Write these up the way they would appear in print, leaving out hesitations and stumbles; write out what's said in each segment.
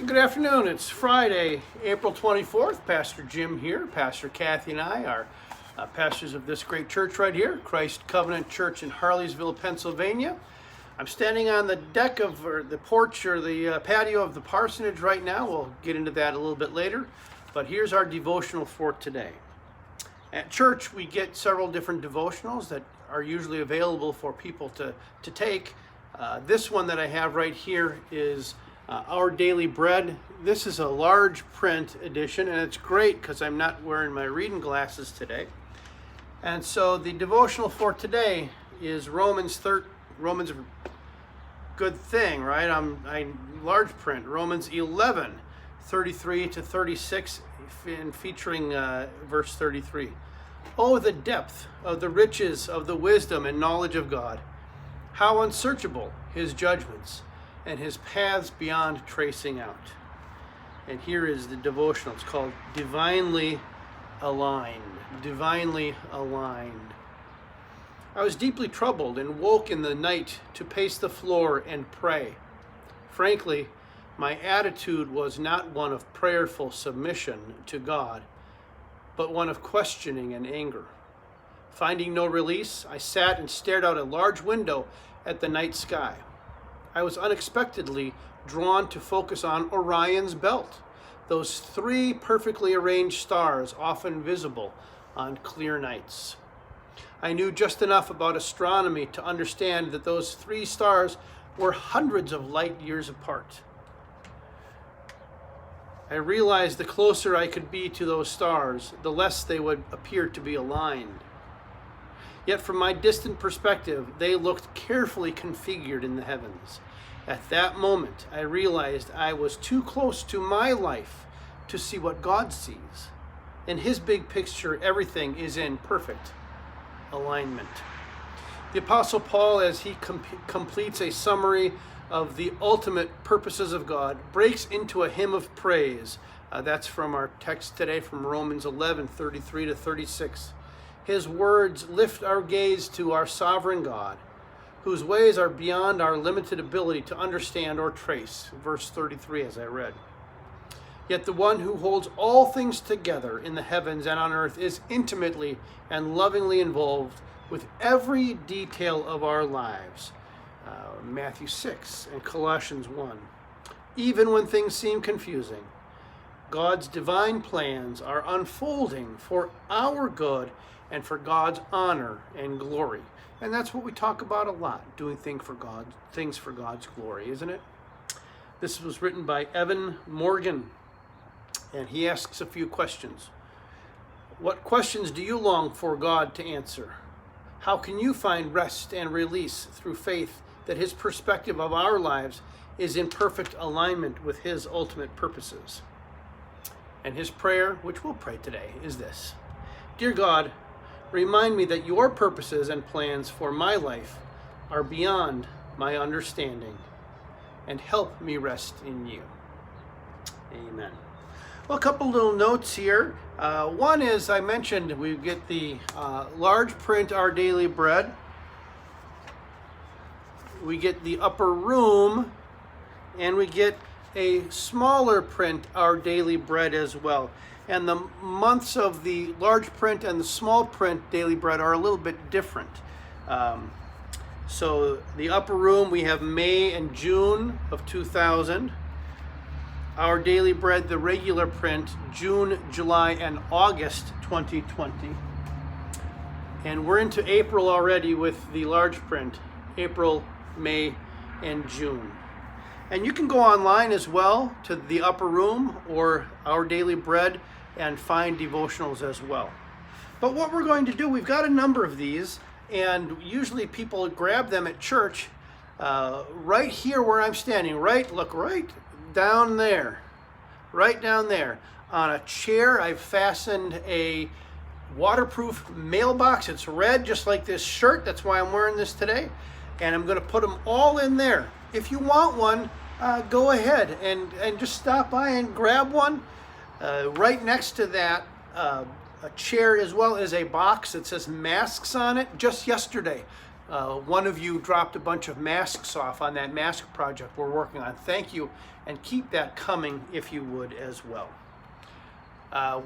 Good afternoon. It's Friday, April 24th. Pastor Jim here. Pastor Kathy and I are pastors of this great church right here, Christ Covenant Church in Harleysville, Pennsylvania. I'm standing on the deck of or the porch or the patio of the parsonage right now. We'll get into that a little bit later. But here's our devotional for today. At church, we get several different devotionals that are usually available for people to take. This one that I have right here is Our Daily Bread. This is a large print edition, and it's great because I'm not wearing my reading glasses today. And so the devotional for today is Romans, good thing, right? I'm large print, Romans 11, 33 to 36, and featuring verse 33. Oh, the depth of the riches of the wisdom and knowledge of God! How unsearchable his judgments, and his paths beyond tracing out. And here is the devotional. It's called Divinely Aligned. Divinely Aligned. I was deeply troubled and woke in the night to pace the floor and pray. Frankly, my attitude was not one of prayerful submission to God, but one of questioning and anger. Finding no release, I sat and stared out a large window at the night sky. I was unexpectedly drawn to focus on Orion's belt, those three perfectly arranged stars often visible on clear nights. I knew just enough about astronomy to understand that those three stars were hundreds of light years apart. I realized the closer I could be to those stars, the less they would appear to be aligned. Yet from my distant perspective, they looked carefully configured in the heavens. At that moment, I realized I was too close to my life to see what God sees. In his big picture, everything is in perfect alignment. The Apostle Paul, as he completes a summary of the ultimate purposes of God, breaks into a hymn of praise. That's from our text today from Romans 11, 33 to 36. His words lift our gaze to our sovereign God, whose ways are beyond our limited ability to understand or trace. Verse 33 as I read. Yet the one who holds all things together in the heavens and on earth is intimately and lovingly involved with every detail of our lives. Matthew 6 and Colossians 1. Even when things seem confusing, God's divine plans are unfolding for our good and for God's honor and glory. And that's what we talk about a lot, doing things for God's glory, isn't it? This was written by Evan Morgan, and he asks a few questions. What questions do you long for God to answer? How can you find rest and release through faith that his perspective of our lives is in perfect alignment with his ultimate purposes? And his prayer, which we'll pray today, is this. Dear God, remind me that your purposes and plans for my life are beyond my understanding, and help me rest in you. Amen. Well, a couple little notes here. One is, I mentioned, we get the large print Our Daily Bread. We get the upper room, and we get a smaller print Our Daily Bread as well. And the months of the large print and the small print Daily Bread are a little bit different. So the upper room, we have May and June of 2000. Our Daily Bread, the regular print, June, July, and August 2020. And we're into April already with the large print, April, May, and June. And you can go online as well to the upper room or Our Daily Bread and find devotionals as well. But what we're going to do, we've got a number of these, and usually people grab them at church right here where I'm standing, look right down there, right down there. On a chair, I've fastened a waterproof mailbox. It's red, just like this shirt. That's why I'm wearing this today. And I'm going to put them all in there. If you want one, go ahead and just stop by and grab one. Right next to that, a chair as well as a box that says masks on it. Just yesterday, One of you dropped a bunch of masks off on that mask project we're working on. Thank you, and keep that coming if you would as well.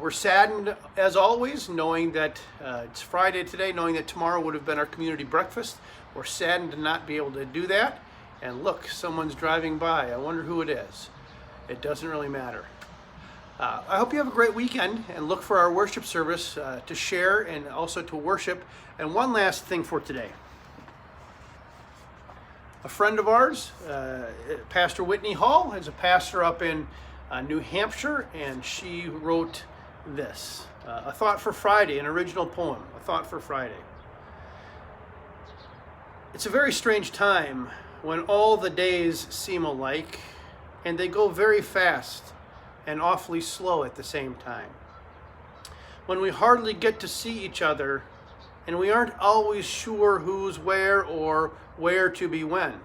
We're saddened, as always, knowing that it's Friday today, knowing that tomorrow would have been our community breakfast. We're saddened to not be able to do that. And look, someone's driving by. I wonder who it is. It doesn't really matter. I hope you have a great weekend, and look for our worship service to share and also to worship. And one last thing for today. A friend of ours, Pastor Whitney Hall, is a pastor up in New Hampshire, and she wrote this, A Thought for Friday, an original poem, A Thought for Friday. It's a very strange time when all the days seem alike, and they go very fast and awfully slow at the same time. When we hardly get to see each other, and we aren't always sure who's where or where to be when.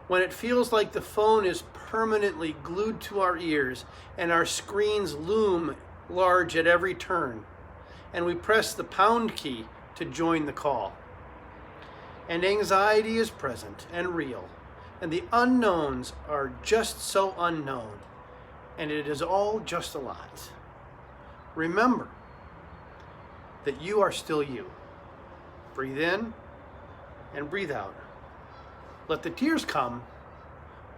When it feels like the phone is permanently glued to our ears and our screens loom large at every turn, and we press the pound key to join the call. And anxiety is present and real, and the unknowns are just so unknown, and it is all just a lot. Remember that you are still you. Breathe in and breathe out. Let the tears come,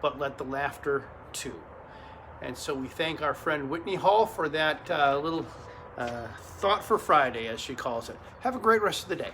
but let the laughter too. And so we thank our friend Whitney Hall for that little thought for Friday, as she calls it. Have a great rest of the day.